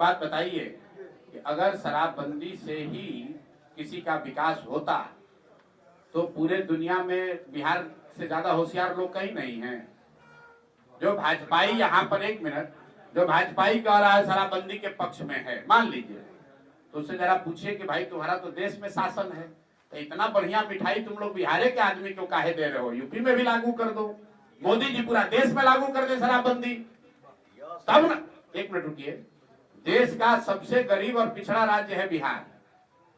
बात बताइए कि अगर शराबबंदी से ही किसी का विकास होता तो पूरे दुनिया में बिहार से ज्यादा होशियार लोग कहीं नहीं हैं। जो भाजपाई यहाँ पर, एक मिनट, जो भाजपाई कह रहा है शराबबंदी के पक्ष में है, मान लीजिए, तो उससे जरा पूछिए कि भाई तुम्हारा तो देश में शासन है, तो इतना बढ़िया मिठाई तुम लोग बिहार के आदमी क्यों काहे दे रहे हो? यूपी में भी लागू कर दो, मोदी जी पूरा देश में लागू कर दे शराबबंदी, तब ना। एक मिनट रुकिए, देश का सबसे गरीब और पिछड़ा राज्य है बिहार,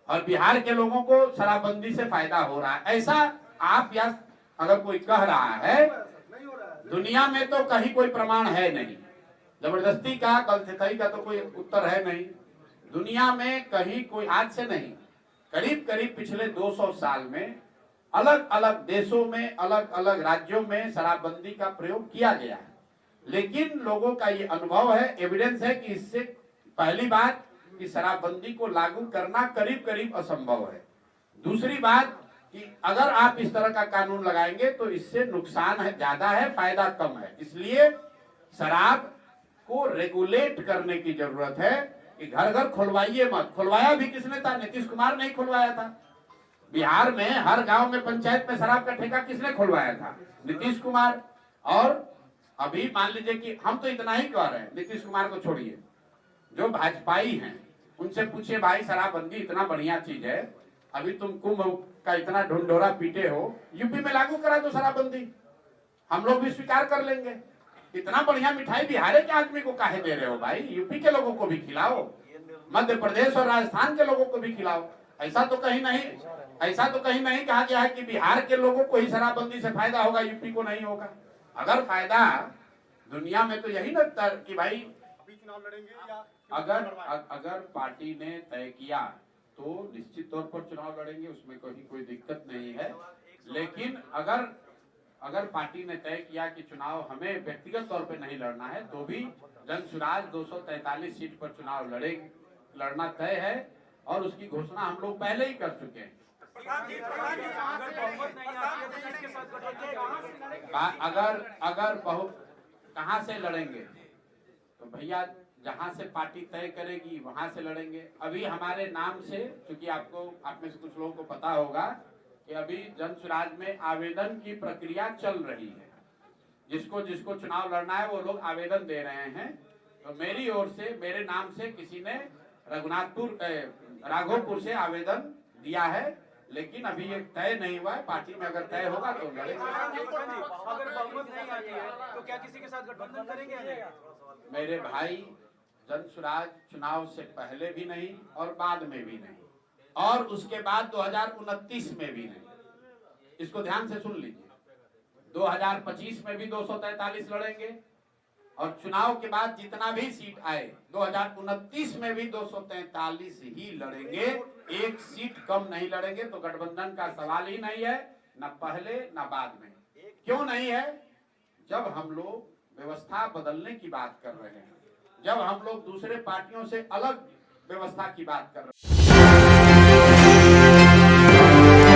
और बिहार के लोगों को शराबबंदी से फायदा हो रहा है, ऐसा आप या अगर कोई कह रहा है, दुनिया में तो कहीं कोई प्रमाण है नहीं। जबरदस्ती का, कलथई का तो कोई उत्तर है नहीं दुनिया में कहीं, कोई आज से नहीं, करीब करीब पिछले 200 साल में अलग अलग देशों में, अलग अलग राज्यों में शराबबंदी का प्रयोग किया गया है। लेकिन लोगों का ये अनुभव है, एविडेंस है कि इससे पहली बात कि शराबबंदी को लागू करना करीब करीब असंभव है। दूसरी बात कि अगर आप इस तरह का कानून लगाएंगे तो इससे नुकसान है ज्यादा है, फायदा कम है। इसलिए शराब को रेगुलेट करने की जरूरत है कि घर घर खुलवाइए मत। खुलवाया भी किसने था? नीतीश कुमार ने ही खुलवाया था। बिहार में हर गांव में, पंचायत में शराब का ठेका किसने खुलवाया था? नीतीश कुमार। और अभी मान लीजिए कि हम तो इतना ही कह रहे हैं, नीतीश कुमार को छोड़िए, जो भाजपाई हैं उनसे पूछिए, भाई शराबबंदी इतना बढ़िया चीज है, अभी तुम कुंभ का इतना ढुंढोरा पीटे हो, यूपी में लागू करा दो शराबबंदी, हम लोग भी स्वीकार कर लेंगे। इतना बढ़िया मिठाई बिहार के आदमी को काहे दे रहे हो भाई? यूपी के लोगों को भी खिलाओ, मध्य प्रदेश और राजस्थान के लोगों को भी खिलाओ। ऐसा तो कहीं नहीं कहा गया है कि बिहार के लोगों को ही शराबबंदी से फायदा होगा, यूपी को नहीं होगा। अगर फायदा दुनिया में तो यही लगता है कि भाई चुनाव लड़ेंगे, या अगर पार्टी ने तय किया तो निश्चित तौर पर चुनाव लड़ेंगे, उसमें कोई दिक्कत नहीं है। लेकिन अगर पार्टी ने तय किया कि चुनाव हमें व्यक्तिगत तौर पर नहीं लड़ना है, तो भी जनसुराज 243 सीट पर चुनाव लड़ना तय है, और उसकी घोषणा हम लोग पहले ही कर चुके हैं। अगर बहुत कहां से लड़ेंगे तो भैया जहां से पार्टी तय करेगी वहां से लड़ेंगे। अभी हमारे नाम से, क्योंकि आप में से कुछ लोगों को पता होगा कि अभी जनसुराज में आवेदन की प्रक्रिया चल रही है। जिसको चुनाव लड़ना है वो लोग आवेदन दे रहे हैं। तो मेरी ओर से, मेरे नाम से किसी ने राघोपुर से आवेदन दिया है, लेकिन अभी ये तय नहीं हुआ है। पार्टी में अगर तय होगा तो लड़ेंगे। अगर बहुमत नहीं आती है तो क्या किसी के साथ गठबंधन करेंगे? मेरे भाई, जनसुराज चुनाव से पहले भी नहीं और बाद में भी नहीं, और उसके बाद 2029 में भी नहीं। इसको ध्यान से सुन लीजिए, 2025 में भी 243 लड़ेंगे, और चुनाव के बाद जितना भी सीट आए 2029 में भी 243 ही लड़ेंगे, एक सीट कम नहीं लड़ेंगे। तो गठबंधन का सवाल ही नहीं है, न पहले न बाद में। क्यों नहीं है? जब हम लोग व्यवस्था बदलने की बात कर रहे हैं, जब हम लोग दूसरे पार्टियों से अलग व्यवस्था की बात कर रहे हैं।